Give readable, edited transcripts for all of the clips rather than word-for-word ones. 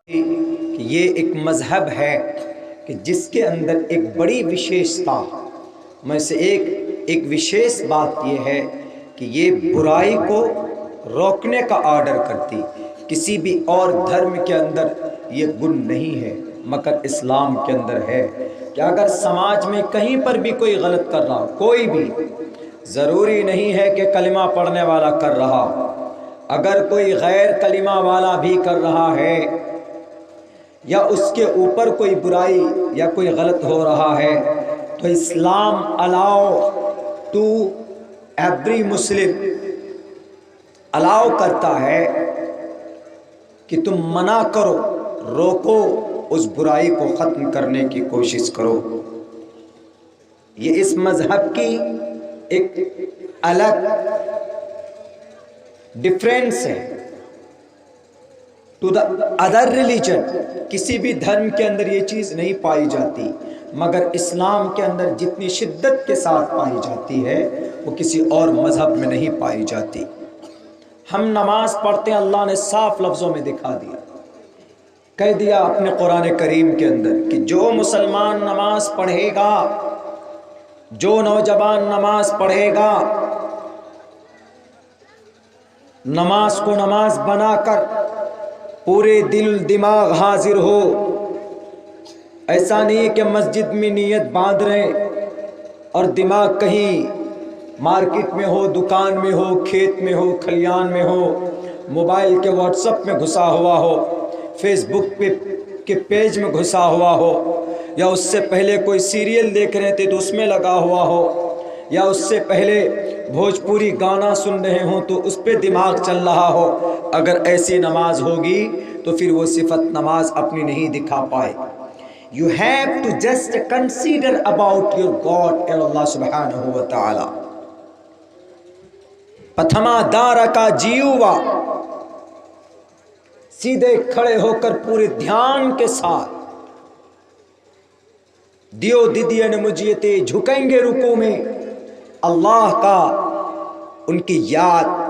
کہ یہ ایک مذہب ہے کہ جس کے اندر ایک بڑی وشیشتا میں سے ایک وشیش بات یہ ہے کہ یہ برائی کو روکنے کا آرڈر کرتی. کسی بھی اور دھرم کے اندر یہ گن نہیں ہے مگر اسلام کے اندر ہے کہ اگر سماج میں کہیں پر بھی کوئی غلط کر رہا، کوئی بھی، ضروری نہیں ہے کہ کلمہ پڑھنے والا کر رہا، اگر کوئی غیر کلمہ والا بھی کر رہا ہے یا اس کے اوپر کوئی برائی یا کوئی غلط ہو رہا ہے، تو اسلام الاؤ ٹو ایوری مسلم الاؤ کرتا ہے کہ تم منع کرو، روکو، اس برائی کو ختم کرنے کی کوشش کرو. یہ اس مذہب کی ایک الگ ڈفرینس ہے ٹو دا ادر ریلیجن. کسی بھی دھرم کے اندر یہ چیز نہیں پائی جاتی مگر اسلام کے اندر جتنی شدت کے ساتھ پائی جاتی ہے وہ کسی اور مذہب میں نہیں پائی جاتی. ہم نماز پڑھتے ہیں، اللہ نے صاف لفظوں میں دکھا دیا، کہہ دیا اپنے قرآن کریم کے اندر کہ جو مسلمان نماز پڑھے گا، جو نوجوان نماز پڑھے گا، نماز کو نماز بنا کر پورے دل دماغ حاضر ہو، ایسا نہیں کہ مسجد میں نیت باندھ رہے اور دماغ کہیں مارکیٹ میں ہو، دکان میں ہو، کھیت میں ہو، کھلیان میں ہو، موبائل کے واٹس ایپ میں گھسا ہوا ہو، فیس بک کے پیج میں گھسا ہوا ہو، یا اس سے پہلے کوئی سیریل دیکھ رہے تھے تو اس میں لگا ہوا ہو، یا اس سے پہلے بھوجپوری گانا سن رہے ہوں تو اس پہ دماغ چل رہا ہو. اگر ایسی نماز ہوگی تو پھر وہ صفت نماز اپنی نہیں دکھا پائے. You have to just consider about your God and Allah subhanahu wa ta'ala. پتھما دارا کا جیوا، سیدھے کھڑے ہو کر پورے دھیان کے ساتھ دیو دیدیا نے مجھے جھکیں گے رکوع میں، اللہ کا ان کی یاد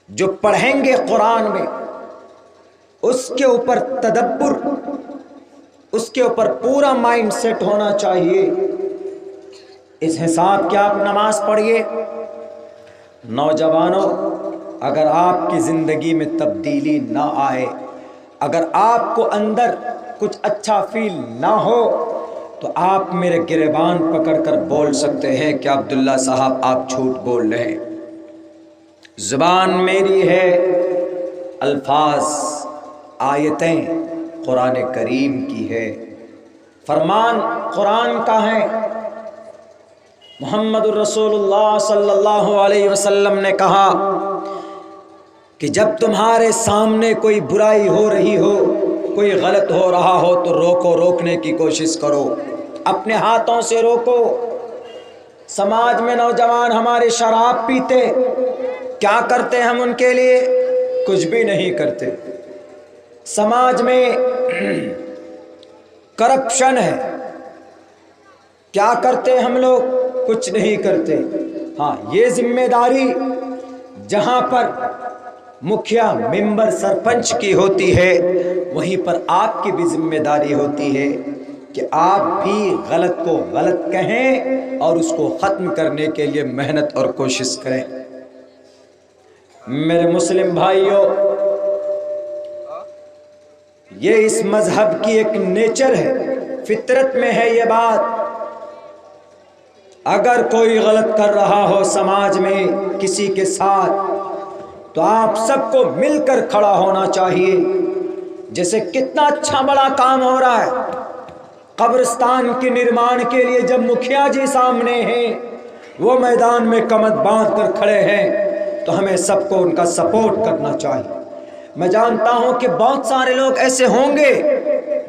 جو پڑھیں گے قرآن میں، اس کے اوپر تدبر، اس کے اوپر پورا مائنڈ سیٹ ہونا چاہیے. اس حساب کے آپ نماز پڑھیے. نوجوانوں، اگر آپ کی زندگی میں تبدیلی نہ آئے، اگر آپ کو اندر کچھ اچھا فیل نہ ہو، تو آپ میرے گریبان پکڑ کر بول سکتے ہیں کہ عبداللہ صاحب آپ جھوٹ بول رہے ہیں. زبان میری ہے، الفاظ آیتیں قرآن کریم کی ہے، فرمان قرآن کا ہے. محمد الرسول اللہ صلی اللہ علیہ وسلم نے کہا کہ جب تمہارے سامنے کوئی برائی ہو رہی ہو، کوئی غلط ہو رہا ہو تو روکو، روکنے کی کوشش کرو، اپنے ہاتھوں سے روکو. سماج میں نوجوان ہمارے شراب پیتے، کیا کرتے ہم ان کے لیے؟ کچھ بھی نہیں کرتے. سماج میں کرپشن ہے، کیا کرتے ہم لوگ؟ کچھ نہیں کرتے. ہاں، یہ ذمہ داری جہاں پر مکھیا، ممبر، سرپنچ کی ہوتی ہے، وہیں پر آپ کی بھی ذمہ داری ہوتی ہے کہ آپ بھی غلط کو غلط کہیں اور اس کو ختم کرنے کے لیے محنت اور کوشش کریں. میرے مسلم بھائیوں، یہ اس مذہب کی ایک نیچر ہے، فطرت میں ہے یہ بات. اگر کوئی غلط کر رہا ہو سماج میں کسی کے ساتھ، تو آپ سب کو مل کر کھڑا ہونا چاہیے. جیسے کتنا اچھا بڑا کام ہو رہا ہے قبرستان کے نرمان کے لیے، جب مکھیا جی سامنے ہیں، وہ میدان میں کمر باندھ کر کھڑے ہیں، تو ہمیں سب کو ان کا سپورٹ کرنا چاہیے. میں جانتا ہوں کہ بہت سارے لوگ ایسے ہوں گے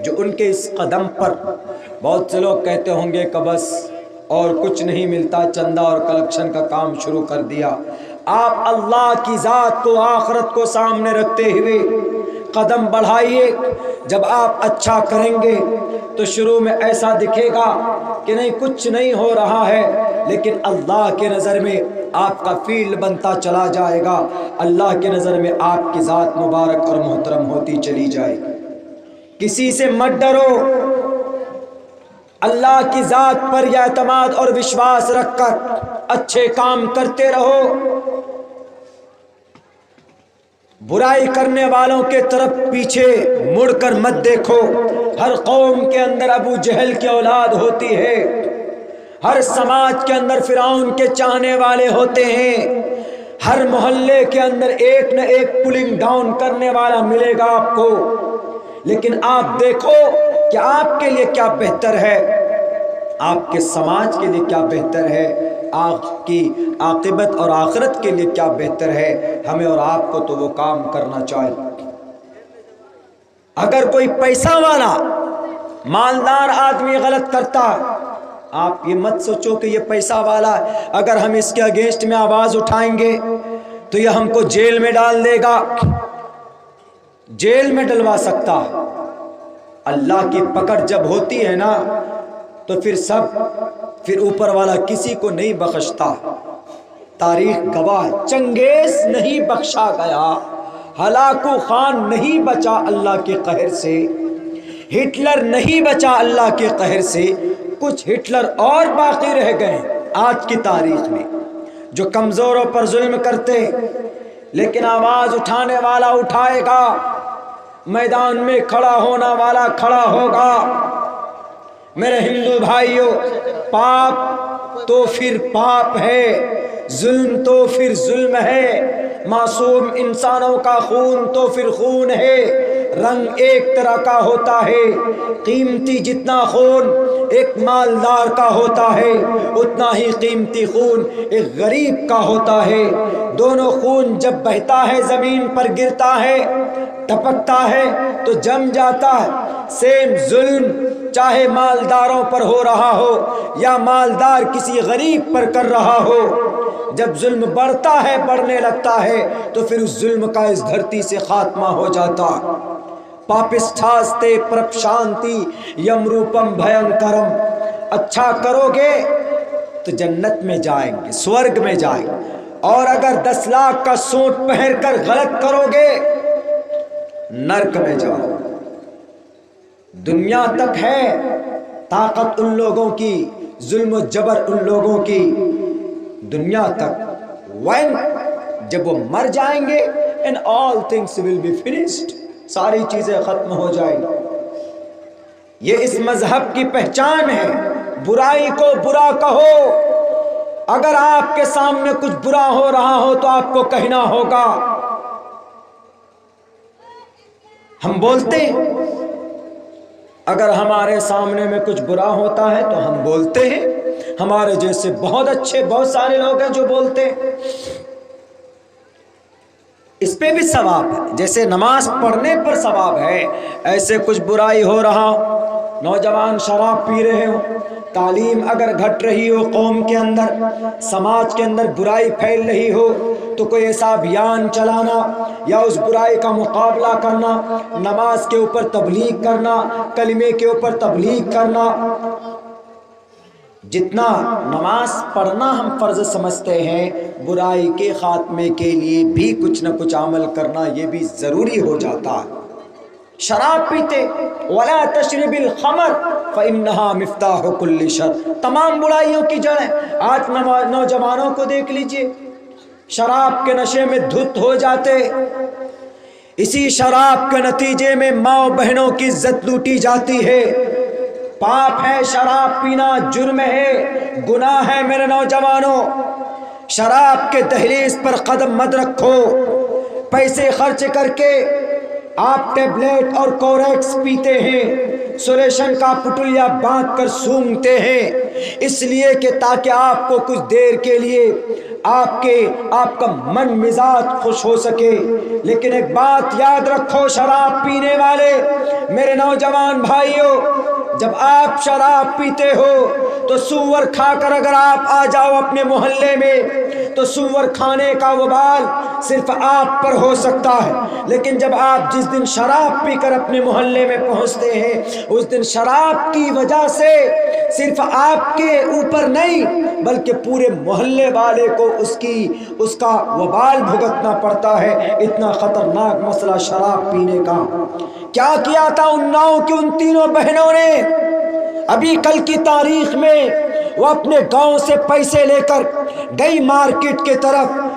جو ان کے اس قدم پر، بہت سے لوگ کہتے ہوں گے کہ بس اور کچھ نہیں ملتا، چندہ اور کلیکشن کا کام شروع کر دیا. آپ اللہ کی ذات کو، آخرت کو سامنے رکھتے ہوئے قدم بڑھائیے. جب آپ اچھا کریں گے تو شروع میں ایسا دکھے گا کہ نہیں کچھ نہیں ہو رہا ہے، لیکن اللہ کے نظر میں آپ کا فیل بنتا چلا جائے گا. اللہ کے نظر میں آپ کی ذات مبارک اور محترم ہوتی چلی جائے گی. کسی سے مت ڈرو، اللہ کی ذات پر یہ اعتماد اور وشواس رکھ کر اچھے کام کرتے رہو. برائی کرنے والوں کے طرف پیچھے مڑ کر مت دیکھو. ہر قوم کے اندر ابو جہل کی اولاد ہوتی ہے، ہر سماج کے اندر فرعون کے چاہنے والے ہوتے ہیں، ہر محلے کے اندر ایک نہ ایک پلنگ ڈاؤن کرنے والا ملے گا آپ کو. لیکن آپ دیکھو کہ آپ کے لیے کیا بہتر ہے، آپ کے سماج کے لیے کیا بہتر ہے، آپ کی عاقبت اور آخرت کے لیے کیا بہتر ہے. ہمیں اور آپ کو تو وہ کام کرنا چاہیے. اگر کوئی پیسہ والا مالدار آدمی غلط کرتا، آپ یہ مت سوچو کہ یہ پیسہ والا اگر ہم اس کے اگینسٹ میں آواز اٹھائیں گے تو یہ ہم کو جیل میں ڈال دے گا. جیل میں ڈلوا سکتا. اللہ کی پکڑ جب ہوتی ہے نا تو پھر اوپر والا کسی کو نہیں بخشتا. تاریخ گواہ، چنگیز نہیں بخشا گیا، ہلاکو خان نہیں بچا اللہ کے قہر سے، ہٹلر نہیں بچا اللہ کے قہر سے. کچھ ہٹلر اور باقی رہ گئے آج کی تاریخ میں جو کمزوروں پر ظلم کرتے، لیکن آواز اٹھانے والا اٹھائے گا، میدان میں کھڑا ہونا والا کھڑا ہوگا. میرے ہندو بھائیوں، پاپ تو پھر پاپ ہے، ظلم تو پھر ظلم ہے، معصوم انسانوں کا خون تو پھر خون ہے. رنگ ایک طرح کا ہوتا ہے، قیمتی جتنا خون ایک مالدار کا ہوتا ہے اتنا ہی قیمتی خون ایک غریب کا ہوتا ہے. دونوں خون جب بہتا ہے زمین پر گرتا ہے، ٹپکتا ہے تو جم جاتا ہے. سیم ظلم چاہے مالداروں پر ہو رہا ہو یا مالدار کسی غریب پر کر رہا ہو، جب ظلم بڑھتا ہے، بڑھنے لگتا ہے تو پھر اس ظلم کا اس دھرتی سے خاتمہ ہو جاتا. پاپسٹھاستے پرپشانتی یم روپم بھینکرم. اچھا کرو گے تو جنت میں جائیں گے، سورگ میں جائیں گے، اور اگر 10 لاکھ کا سوٹ پہن کر غلط کرو گے نرک میں جاؤ. دنیا تک ہے طاقت ان لوگوں کی، ظلم و جبر ان لوگوں کی، دنیا تک. when جب وہ مر جائیں گے and all things will be finished، ساری چیزیں ختم ہو جائیں گی. یہ اس مذہب کی پہچان ہے. برائی کو برا کہو. اگر آپ کے سامنے کچھ برا ہو رہا ہو تو آپ کو کہنا ہوگا. ہم بولتے ہیں، اگر ہمارے سامنے میں کچھ برا ہوتا ہے تو ہم بولتے ہیں. ہمارے جیسے بہت اچھے بہت سارے لوگ ہیں جو بولتے ہیں. اس پہ بھی ثواب ہے، جیسے نماز پڑھنے پر ثواب ہے، ایسے کچھ برائی ہو رہا، نوجوان شراب پی رہے ہو، تعلیم اگر گھٹ رہی ہو قوم کے اندر، سماج کے اندر برائی پھیل رہی ہو تو کوئی ایسا ابھیان چلانا یا اس برائی کا مقابلہ کرنا، نماز کے اوپر تبلیغ کرنا، کلمے کے اوپر تبلیغ کرنا. جتنا نماز پڑھنا ہم فرض سمجھتے ہیں، برائی کے خاتمے کے لیے بھی کچھ نہ کچھ عمل کرنا یہ بھی ضروری ہو جاتا ہے. شراب پیتے، ولا تشرب الخمر فإنها مفتاح كل شر، تمام برائیوں کی جڑ ہے. آج نوجوانوں کو دیکھ لیجئے، شراب کے نشے میں دھت ہو جاتے، اسی شراب کے نتیجے میں ماں بہنوں کی عزت لوٹی جاتی ہے. پاپ ہے شراب پینا، جرم ہے، گناہ ہے. میرے نوجوانوں، شراب کے دہلیز پر قدم مت رکھو. پیسے خرچ کر کے آپ ٹیبلیٹ اور کوریکس پیتے ہیں، سولیشن کا پٹولیا باندھ کر سونگتے ہیں، اس لیے کہ تاکہ آپ کو کچھ دیر کے لیے آپ کا من مزاج خوش ہو سکے۔ لیکن ایک بات یاد رکھو شراب پینے والے میرے نوجوان بھائیوں، جب آپ شراب پیتے ہو تو سور کھا کر اگر آپ آ جاؤ اپنے محلے میں تو سور کھانے کا وبال صرف آپ پر ہو سکتا ہے، لیکن جب آپ جس دن شراب پی کر اپنے محلے میں پہنچتے ہیں اس دن شراب کی وجہ سے صرف آپ کے اوپر نہیں بلکہ پورے محلے والے کو اس کا وبال بھگتنا پڑتا ہے۔ اتنا خطرناک مسئلہ شراب پینے کا۔ کیا کیا تھا ان 9 کی ان تینوں بہنوں نے؟ ابھی کل کی تاریخ میں وہ اپنے گاؤں سے پیسے لے کر گئی مارکیٹ کے طرف